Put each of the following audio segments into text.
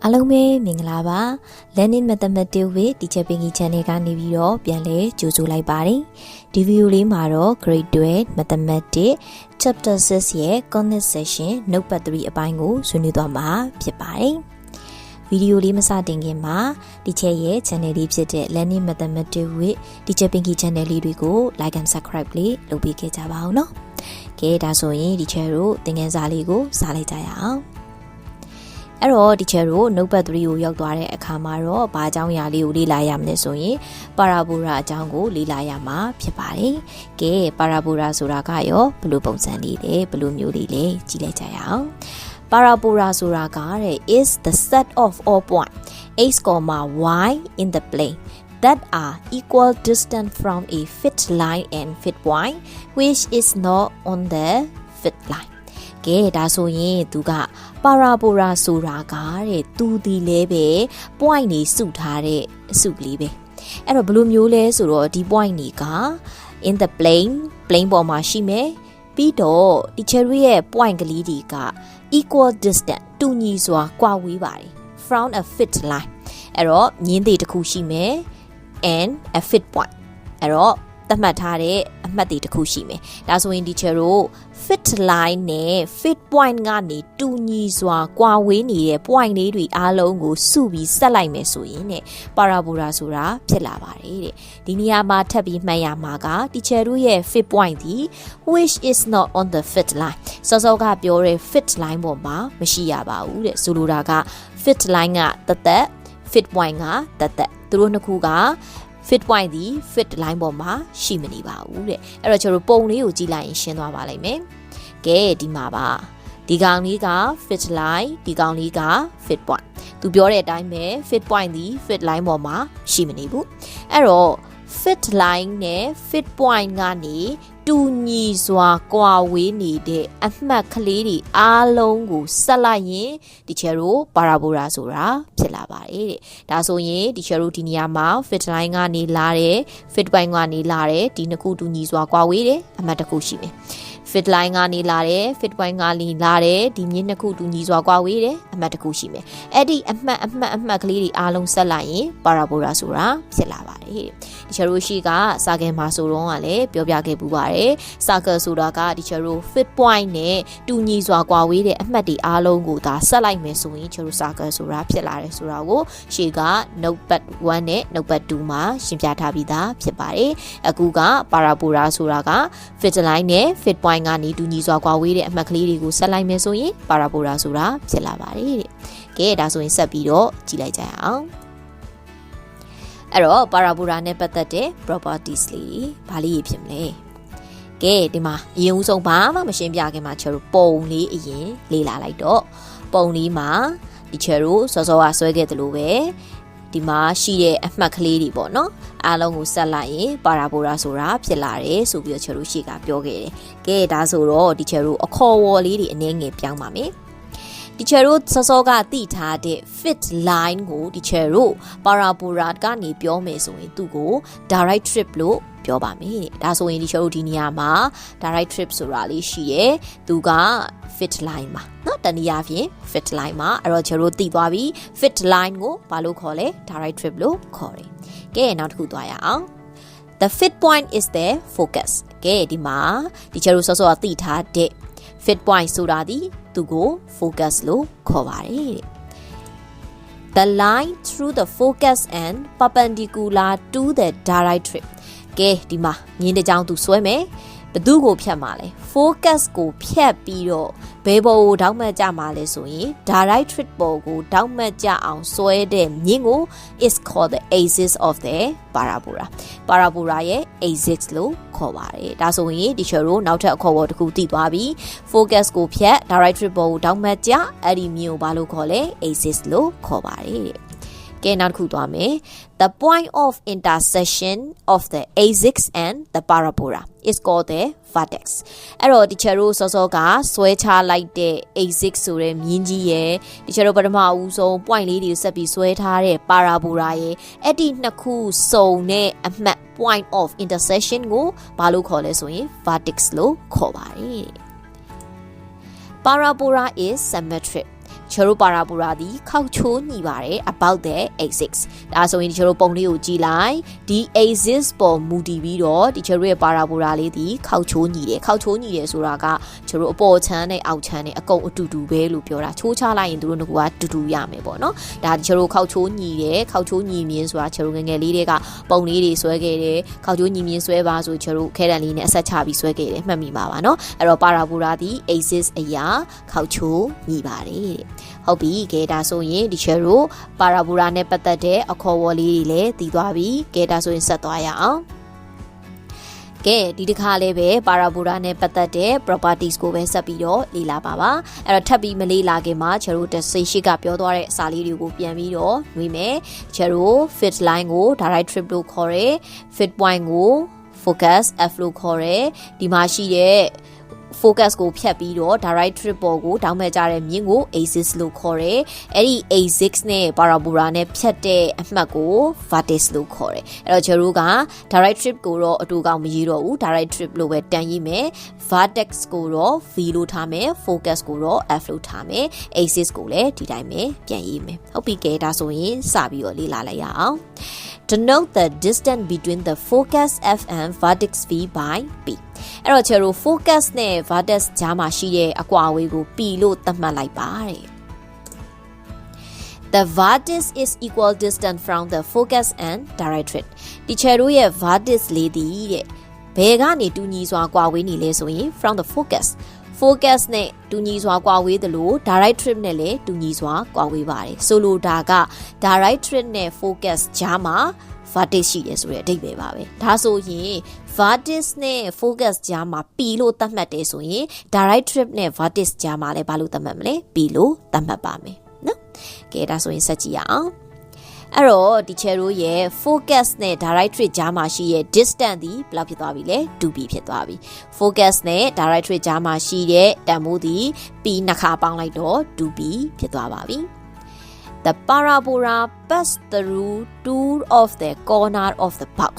အားလုံးပဲမင်္ဂလာပါ Learning Mathematics with Teacher Pinky Channel ကနေပြီးတော့ပြန်လဲကြိုဆိုလိုက်ပါတယ်ဒီဗီဒီယိုလေးမှာတော့ Grade 12 Mathematics Chapter 6ရဲ့ Connect Section Notepad 3အပိုင်းကိုဆွေးနွေးသွားမှာဖြစ်ပါတယ်ဗီဒီယိုလေးမစတင်ခင်မှာ Teacher ရဲ့ channel လေးဖြစ်တဲ့ Learning Mathematics with Teacher Pinky Channel လေးတွေကို Like and Subscribe လေးလုပ်ပေးခဲ့ကြပါဦးနော်ကဲဒါဆိုရင် Teacher တို့သင်ခန်းစာလေးကိုစားလိုက်ကြရအောင်အဲ့တော့ teacher တို့ notepad 3ကိုရောက်သွားတဲ့အခါမှာတော့ဘာအကြောင်းအရာလေးကိုလေ့လာရမလဲဆိုရင် parabola အကြောင်းကိုလေ့လာရမှာဖြစ်ပါတယ်။ကဲ parabola ဆိုတာကရောဘယ်လိုပုံစံလေးလဲဘယ်လိုမျိုးလေးလဲကြည့်လိုက်ကြရအောင်။ parabola ဆိုတာကတဲ့ is the set of all points x, y in the plane that are equal distance from a fit line and fit point which is not on the fit lineကဲဒါဆိုရင်သူက parabola ဆိုတာကတဲ့သူဒီလဲပဲ point နေစုထားတဲ့အစုကလေးပဲအဲ့တော့ဘယ်လိုမျိုးလဲဆိုတော့ဒီ point တွေက in the plane ပေါ်မှာရှိမယ်ပြီးတော့ teacher ရဲ့ point ကလေးတွေက equal distance တူညီစွာကွာဝေးပါတယ် from a fit line အဲ့တော့မြင်းသေးတစ်ခုရှိမယ် and a fit point အဲ့တော့သတ်မှတ်ထားတဲ့အမှတ်တွေတစ်ခုရှိမယ်ဒါဆိုရင် teacher တို့ fit line နဲ့ fit point ကနေတူညီစွာကွာဝေးနေတဲ့ point လေးတွေအားလုံးကိုစုပြီးဆက်လိုက်မယ်ဆိုရင်တဲ့ parabola ဆိုတာဖြစ်လာပါတယ်တဲ့ဒီနေရာမှာထပ်ပြီးမှတ်ရမှာက teacher တို့ရဲ့ fit point ဒီ which is not on the fit line စောစောကပြောတဲ့ fit line ပေါ်မှာမရှိရပါဘူးတဲ့ဆိုလိုတာက fit line ကသက် fit point ကသက်သူတို့နှစ်ခုကfit point ဒီ fit line ပေါ်မှာရှိမနေပါဘူးတဲ့အဲ့တော့ကျွန်တော်ပုံလေးကိုကြည့်လိုက်ရင်ရှင်းသွားပါလိမ့်မယ်ကဲဒီမှာပါဒီကောင်လေးက fit line ဒီကောင်လေးက fit point သူပြောတဲ့အတိုင်းပဲ fit point ဒီ fit line ပေါ်မှာရှိမနေဘူးအဲ့တော့ fit line နဲ့ fit point ကနေတူညီစွာကွာဝေးနေတဲ့အမှတ်ကလေးတွေအားလုံးကိုဆက်လိုက်ရင် teacher တို့ parabola ဆိုတာဖြစ်လာပါတယ်တဲ့ဒါဆိုရင် teacher တို့ဒီနေရာမှာ fit line ကနေလာတယ် fit point ကနေလာတယ်ဒီနှစ်ခုတူညီစွာကွာဝေးတယ်အမှတ်တစ်ခုရှိမယ်fit line ကနေလာတယ် fit point ကနေလာတယ်ဒီမြင်းနှစ်ခုတူညီစွာကွာဝေးတယ်အမှတ်တစ်ခုရှိမယ်အဲ့ဒီအမှတ်ကလေးတွေအားလုံးဆက်လိုက်ရင် parabola ဆိုတာဖြစ်လာပါတယ်တဲ့ teacher တို့ရှိကစာကင်မှာဆိုတော့ကလည်းပြောပြခဲ့ပူပါတယ် circle ဆိုတာက teacher တို့ fit point နဲ့တူညီစွာကွာဝေးတဲ့အမှတ်တွေအားလုံးကိုဒါဆက်လိုက်မယ်ဆိုရင် teacher တို့ circle ဆိုတာဖြစ်လာတယ်ဆိုတာကိုရှေ့က notepad 1နဲ့ notepad 2မှာရှင်းပြထားပြီးသားဖြစ်ပါတယ်အခုက parabola ဆိုတာက fit line နဲ့ fit point ကနေတူညီစွာကွာဝေးတဲ့အမှတ်ကလေးတွေကိုဆက်လိုက်မယ်ဆိုရင် parabola ဆိုတာဖြစ်လာပါတယ်တဲ့ကဲဒါဆိုရင်ဆက်ပြီးတော့ကြည့်လိုက်ကြရအောင်အဲ့တော့ parabola နဲ့ပတ်သက်တဲ့ properties လေးဘာလေးဖြစ်မလဲကဲဒီမှာအရင်ဦးဆုံးဘာမှမရှင်းပြခင်မှာကျွန်တော်ပုံလေးအရင်လေ့လာလိုက်တော့ပုံလေးမှာဒီကျွန်တော်စောစောကဆွဲခဲ့သလိုပဲဒီမှာရှိတဲ့အမှတ်ကလေးတွေပေါ့နော်အားလုံးကိုဆက်လိုက်ရင် parabola ဆိုတာဖြစ်လာတယ်ဆိုပြီးတော့ကျွန်တော်ရှေ့ကပြောခဲ့တယ်ကဲဒါဆိုတော့ဒီကျွန်တော်အခေါ်အဝေါ်လေးတွေအနည်းငယ်ပြောင်းပါမယ်teacher တို့စောစောကသိထားတဲ့ fit line ကို teacher တို့ parabola ကနေပြောမယ်ဆိုရင်သူ့ကို direct trip လို့ပြောပါမယ်ဒါဆိုရင် teacher တို့ဒီနေရာမှာ direct trip ဆိုတာလေးရှိရယ်သူက fit line မှာเนาะတနည်းအားဖြင့် fit line မှာအဲ့တော့ teacher တို့သိသွားပြီ fit line ကိုဘာလို့ခေါ်လဲ direct trip လို့ခေါ်တယ်ကဲနောက်တစ်ခုသွားရအောင် the fit point is the focus ကဲဒီမှာ teacher တို့စောစောကသိထားတဲ့ fit point ဆိုတာဒီသူကို focus လို့ခေါ်ပါတယ် The line through the focus and perpendicular to the direct trip ကဲဒီမှာမြင်းတစ်ကြောင်းသူဆွဲမယ်ဘယ်သူကိုဖြတ်မှာလဲ focus ကိုဖြတ်ပြီးတော့ဘယ်ပေါ်ကိုတောက်မှတ်ကြမှာလဲဆိုရင် direct trip ပေါ်ကိုတောက်မှတ်ကြအောင်ဆွဲတဲ့မြင်းကို is called the axis of the parabola ရဲ့ axis လို့ခေါ်ပါတယ်ဒါဆိုရင် teacher တို့နောက်ထပ်အခေါ်အဝေါ်တစ်ခုသိသွားပြီ focus ကိုဖြတ် direct trip ပေါ်ကိုတောက်မှတ်ကြအဲ့ဒီမြင်းကိုဘာလို့ခေါ်လဲ axis လို့ခေါ်ပါတယ်ကဲနောက်တစ်ခုသွားမယ် The point of intersection of the axis and the parabola is called the vertex အဲ့တော့ teacher တို့စောစောကဆွဲချလိုက်တဲ့ axis ဆိုတဲ့မြင်းကြီးရဲ့ teacher တို့ပထမအဦးဆုံး point လေးတွေကိုဆက်ပြီးဆွဲထားတဲ့ parabola ရဲ့အဲ့ဒီနှစ်ခုစုံတဲ့အမှတ် point of intersection ကိုဘာလို့ခေါ်လဲဆိုရင် vertex လို့ခေါ်ပါတယ် Parabola is symmetric ချောပါရာဘူရာဒီခောက်ချိုးညီပါတယ် about the axis ဒါဆိုရင်ဒီချောပုံလေးကိုကြည့်လိုက်ဒီ axis ပေါ်မူတည်ပြီးတော့ဒီချောရဲ့ပါရာဘူရာလေးဒီခောက်ချိုးညီတယ်ခောက်ချိုးညီတယ်ဆိုတာကချောအပေါ်ချမ်းနဲ့အောက်ချမ်းနဲ့အကုန်အတူတူပဲလို့ပြောတာချိုးချလိုက်ရင်တို့ကတူတူရမယ်ပေါ့နော်ဒါချောခောက်ချိုးညီတယ်ခောက်ချိုးညီမြင်းဆိုတာချောငယ်ငယ်လေးတွေကပုံလေးတွေဆွဲခဲ့တယ်ခောက်ချိုးညီမြင်းဆွဲပါဆိုချောခဲတံလေးနဲ့အဆက်ချပြီးဆွဲခဲ့တယ်မှတ်မိပါပါနော်အဲ့တော့ပါရာဘူရာဒီ axis အရာခောက်ချိုးညီပါတယ်ဟုတ်ပြီကဲဒါဆိုရင်ဒီချောပါရာဘူရာနဲ့ပတ်သက်တဲ့အခေါ်အဝေါ်လေးတွေလည်းသိသွားပြီကဲဒါဆိုရင်ဆက်သွားရအောင်ကဲဒီတစ်ခါလေးပဲပါရာဘူရာနဲ့ပတ်သက်တဲ့ properties ကိုပဲဆက်ပြီးတော့လေ့လာပါပါအဲ့တော့ထပ်ပြီးမလေ့လာခင်မှာချေတို့တစ်စိတ်ရှိကပြောသွားတဲ့အစာလေးတွေကိုပြန်ပြီးတော့နှွေးမယ်ချေတို့ fit line ကို direct trip လို့ခေါ်တယ် fit point ကို focus f လို့ခေါ်တယ်ဒီမှာရှိတဲ့ focus ကိုဖြတ်ပြီးတော့ direct trip ပေါ်ကိုတောင်းမဲ့ကြတဲ့မြင်းကို axis လို့ခေါ်တယ်အဲ့ဒီ axis နဲ့ parabola နဲ့ဖြတ်တဲ့အမှတ်ကို vertex လို့ခေါ်တယ်အဲ့တော့ကျွန်တော်တို့က direct trip ကိုတော့အတူကောင်မရေးတော့ဘူး direct trip လို့ပဲတန်ရေးမယ် vertex ကိုတော့ v လို့ထားမယ် focus ကိုတော့ f လို့ထားမယ် axis ကိုလည်းဒီတိုင်းပဲပြန်ရေးမယ်ဟုတ်ပြီကဲဒါဆိုရင်စပြီးတော့လေ့လာလိုက်ရအောင် Denote the distance between the focus f and vertex v by p အဲ့တော့ကျွန်တော် focus နဲ့ vertex ကြားမှာရှိတဲ့အကွာအဝေးကို p လို့သတ်မှတ်လိုက်ပါတဲ့ The vertex is equal distance from the focus and directrix ဒီချေတို့ရဲ့ vertex လေးတည်တဲ့ဘယ်ကနေတူညီစွာကွာဝေးနေလဲဆိုရင် from the focus နဲ့တူညီစွာကွာဝေးသလို directrix နဲ့လည်းတူညီစွာကွာဝေးပါတယ်ဆိုလိုတာက directrix နဲ့ focus ကြားမှာ vertex ရှိတယ်ဆိုတဲ့အဓိပ္ပာယ်ပါပဲဒါဆိုရင် vertex နဲ့ focus ကြားမှာ p လို့သတ်မှတ်တယ်ဆိုရင် directrix နဲ့ vertex ကြားမှာလည်းဘာလို့သတ်မှတ်မလဲ p လို့သတ်မှတ်ပါမယ်နော်ကဲဒါဆိုရင်ဆက်ကြည့်ရအောင်အဲ့တော့ဒီချေတို့ရဲ့ focus နဲ့ directrix ကြားမှာရှိရဲ့ distance ဒီဘယ်လောက်ဖြစ်သွားပြီလဲ 2p ဖြစ်သွားပြီ focus နဲ့ directrix ကြားမှာရှိတဲ့တန်ဖိုးဒီ p နှစ်ခါပေါင်းလိုက်တော့ 2p ဖြစ်သွားပါပြီ The parabola passed through two of the corner of the box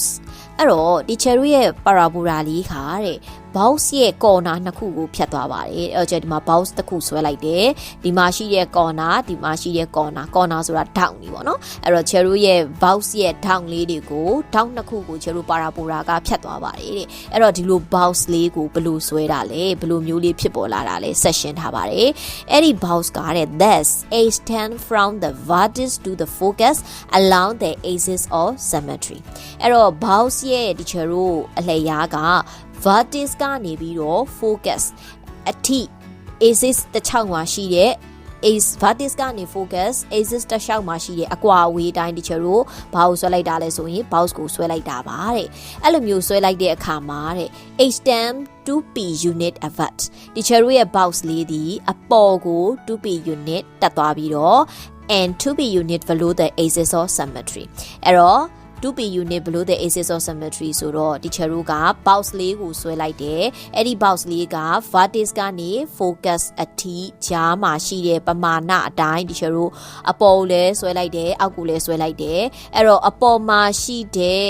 အဲ့တော့ဒီချေတို့ရဲ့ parabola လေးခါတဲ့ box ရဲ့ corner နှစ်ခုကိုဖြတ်သွားပါတယ်အဲ့တော့ဒီမှာ box တစ်ခုဆွဲလိုက်တယ်ဒီမှာရှိတဲ့ corner ဒီမှာရှိတဲ့ corner ဆိုတာ down လေးပေါ့နော်အဲ့တော့ချေတို့ရဲ့ box ရဲ့ down လေးတွေကို down နှစ်ခုကိုချေတို့ parabola ကဖြတ်သွားပါတယ်တဲ့အဲ့တော့ဒီလို box လေးကိုဘယ်လိုဆွဲတာလဲဘယ်လိုမျိုးလေးဖြစ်ပေါ်လာတာလဲ section ထားပါတယ်အဲ့ဒီ box ကတဲ့ thus extend from the vertex to the focus along the axis of symmetry အဲ့တော့ box ရဲ့ဒီချေတို့အလျားကvertex ကနေပြီးတော့ focus အထိ axis တစ်ချောင်းမှာရှိတဲ့ vertex ကနေ focus axis တစ်ချောင်းမှာရှိတဲ့အကွာအဝေးတိုင်းတချို့တို့ဘာကိုဆွဲလိုက်တာလဲဆိုရင် box ကိုဆွဲလိုက်တာပါတဲ့အဲ့လိုမျိုးဆွဲလိုက်တဲ့အခါမှာတဲ့ extend 2p unit avert ဒီချေတို့ရဲ့ box လေးဒီအပေါ်ကို 2p unit တက်သွားပြီးတော့ and 2p unit below the axis of symmetry အဲ့တော့ 2p unit below the axis of symmetry ဆိုတော့ဒီချေတို့က box လေးကိုဆွဲလိုက်တယ်အဲ့ဒီ box လေးက vertex ကနေ focus အထိကြားမှာရှိတဲ့ပမာဏအတိုင်းဒီချေတို့အပေါ်ကိုလည်းဆွဲလိုက်တယ်အောက်ကိုလည်းဆွဲလိုက်တယ်အဲ့တော့အပေါ်မှာရှိတဲ့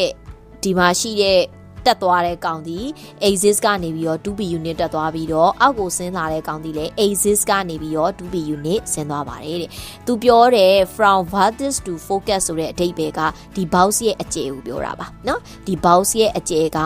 ဒီမှာရှိတဲ့တက်သွားတဲ့ကောင်ဒီ axis ကနေပြီးတော့ 2p unit တက်သွားပြီးတော့အောက်ကိုဆင်းလာတဲ့ကောင်ဒီလည်း axis ကနေပြီးတော့ 2p unit ဆင်းသွားပါတယ်တဲ့သူပြောတယ် from vertex to focus ဆိုတဲ့အဓိပ္ပာယ်ကဒီ box ရဲ့အကျယ်ကိုပြောတာပါเนาะဒီ box ရဲ့အကျယ်က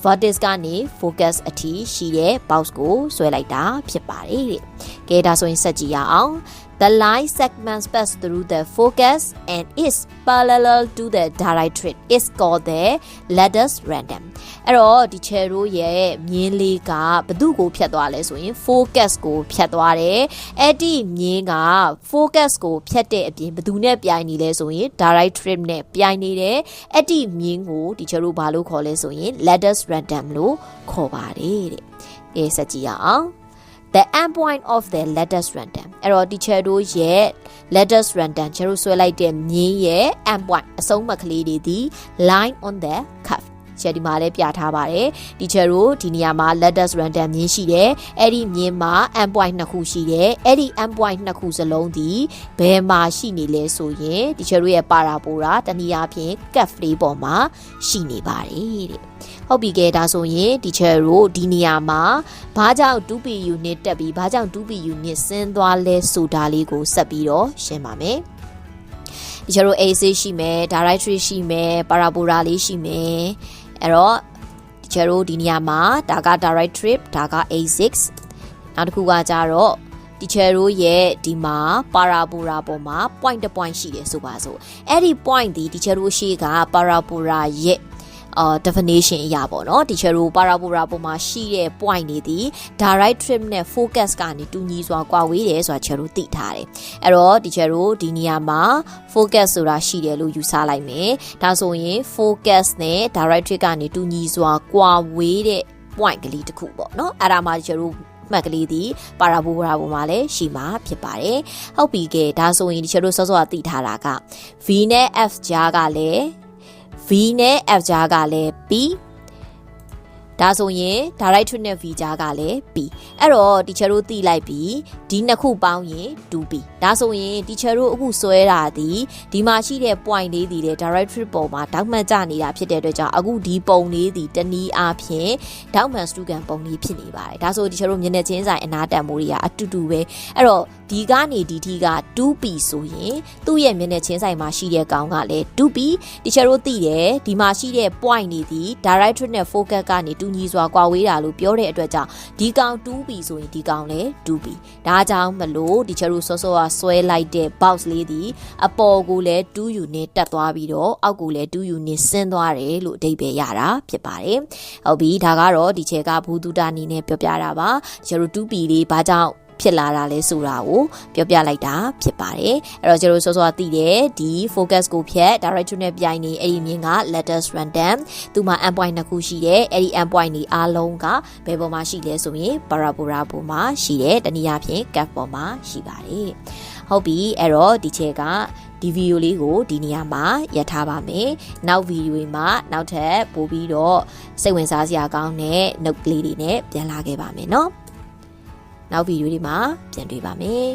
vertex ကနေ focus အထိရှိတဲ့ box ကိုဆွဲလိုက်တာဖြစ်ပါတယ်တဲ့ကဲဒါဆိုရင်ဆက်ကြည့်ရအောင်The line segments pass through the focus and is parallel to the directrix is called the lattice random အဲ့တော့ဒီချေတို့ရဲ့မြင်းလေးကဘသူ့ကိုဖြတ်သွားလဲဆိုရင် focus ကိုဖြတ်သွားတယ်အဲ့ဒီမြင်းက focus ကိုဖြတ်တဲ့အပြင်ဘသူနဲ့ပြိုင်နေလဲဆိုရင် directrix နဲ့ပြိုင်နေတယ်အဲ့ဒီမြင်းကိုဒီချေတို့ဘာလို့ခေါ်လဲဆိုရင် lattice random လို့ခေါ်ပါတယ်တဲ့ကဲဆက်ကြည့်ရအောင်The endpoint of the lattice random အဲ့တော့ဒီချေတို့ရဲ့ lattice random ချေတို့ဆွဲလိုက်တဲ့မြင်းရဲ့ endpoint အဆုံးမကလေးတွေဒီ line on the curve ချက်ဒီမှာလည်းပြထားပါတယ် teacher တို့ဒီနေရာမှာ letters random မြင်းရှိတယ်အဲ့ဒီမြင်းမှာ end point နှစ်ခုရှိတယ်အဲ့ဒီ end point နှစ်ခုစလုံးဒီဘယ်မှာရှိနေလဲဆိုရင် teacher တို့ရဲ့ parabola တနည်းအားဖြင့် curve လေးပေါ်မှာရှိနေပါတယ်တဲ့ဟုတ်ပြီကဲဒါဆိုရင် teacher တို့ဒီနေရာမှာဘာကြောင့် 2p unit တက်ပြီးဘာကြောင့် 2p unit ဆင်းသွားလဲဆိုတာလေးကိုဆက်ပြီးတော့ရှင်းပါမယ်ဒီကျတော့ axis ရှိမယ် directory ရှိမယ် parabola လေးရှိမယ်အဲ့တော့ဒီကျတော့ဒီနေရာမှာဒါက directory ဒါက axis နောက်တစ်ခုကကြတော့ teacher တို့ရဲ့ဒီမှာ parabola ပေါ်မှာ point တစ် point ရှိတယ်ဆိုပါစို့အဲ့ဒီ point ဒီ teacher တို့ရှိက parabola ရဲ့definition အရာပေါ့နော် teacher တို့ parabola ပေါ်မှာရှိတဲ့ point တွေဒီ direct trip နဲ့ focus ကနေတူညီစွာကွာဝေးတယ်ဆိုတာ teacher တို့သိထားတယ်အဲ့တော့ teacher တို့ဒီနေရာမှာ focus ဆိုတာရှိတယ်လို့ယူဆလိုက်မယ်ဒါဆိုရင် focus နဲ့ direct trip ကနေတူညီစွာကွာဝေးတဲ့ point ကလေးတစ်ခုပေါ့နော်အဲ့ဒါမှ teacher တို့မှတ်ကလေးဒီ parabola ပေါ်မှာလည်းရှိမှာဖြစ်ပါတယ်ဟုတ်ပြီကဲဒါဆိုရင် teacher တို့စောစောကသိထားတာက v နဲ့ f ကြားကလည်းV နဲ့ F ကြားကလည်း P ဒါဆိုရင် direct trip နဲ့ V ကြားကလည်း P အဲ့တော့ teacher တို့သိလိုက်ပြီဒီနှစ်ခုပေါင်းရင် 2P ဒါဆိုရင် teacher တို့အခုဆွဲတာဒီမှာရှိတဲ့ point လေးတွေ direct trip ပုံမှာတောက်မှန်ကျနေတာဖြစ်တဲ့အတွက်ကြောင့်အခုဒီပုံလေးဒီတနည်းအားဖြင့်တောက်မှန်စတူကန်ပုံလေးဖြစ်နေပါတယ်ဒါဆို teacher တို့မျက်နှာချင်းဆိုင်အနာတန်မိုးတွေကအတူတူပဲအဲ့တော့ဒီကနေဒီထိက 2p ဆိုရင်သူ့ရဲ့မျက်နှာချင်းဆိုင်မှာရှိတဲ့ကောင်ကလည်း 2p teacher တို့သိတယ်ဒီမှာရှိတဲ့ point တွေဒီ direct trip နဲ့ focus ကနေတူညီစွာကွာဝေးတာလို့ပြောတဲ့အတွက်ကြောင့်ဒီကောင် 2p ဆိုရင်ဒီကောင်လည်း 2p ဒါကြောင့်မလို့ teacher တို့စောစောကဆွဲလိုက်တဲ့ box လေးဒီအပေါ်ကိုလည်း2 unit တက်သွားပြီးတော့အောက်ကိုလည်း2 unit ဆင်းသွားတယ်လို့အဓိပ္ပာယ်ရတာဖြစ်ပါတယ်ဟုတ်ပြီဒါကတော့ဒီချက်ကဘူဒုတာအနေနဲ့ပြောပြတာပါ teacher တို့ 2p လေးဘာကြောင့်ဖြစ်လာတာလဲဆိုတာကိုပြောပြလိုက်တာဖြစ်ပါတယ်အဲ့တော့ကျွန်တော်စောစောသိတယ်ဒီ focus ကိုဖြတ် direct trip နဲ့ပြိုင်နေအဲ့ဒီမြင်းက letters random သူမှာ end point နှစ်ခုရှိတယ်အဲ့ဒီ end point တွေအားလုံးကဘယ်ပေါ်မှာရှိလဲဆိုရင် parabola ပေါ်မှာရှိတယ်တနည်းအားဖြင့် curve ပေါ်မှာရှိပါတယ်ဟုတ်ပြီအဲ့တော့ဒီချက်ကဒီဗီဒီယိုလေးကိုဒီနေရာမှာရပ်ထားပါမယ်နောက်ဗီဒီယိုမှာနောက်ထပ်ပို့ပြီးတော့စိတ်ဝင်စားစရာကောင်းတဲ့ note လေးတွေနဲ့ပြန်လာခဲ့ပါမယ်နော်နောက်ဗီဒီယိုဒီမှာပြန်တွေ့ပါမယ်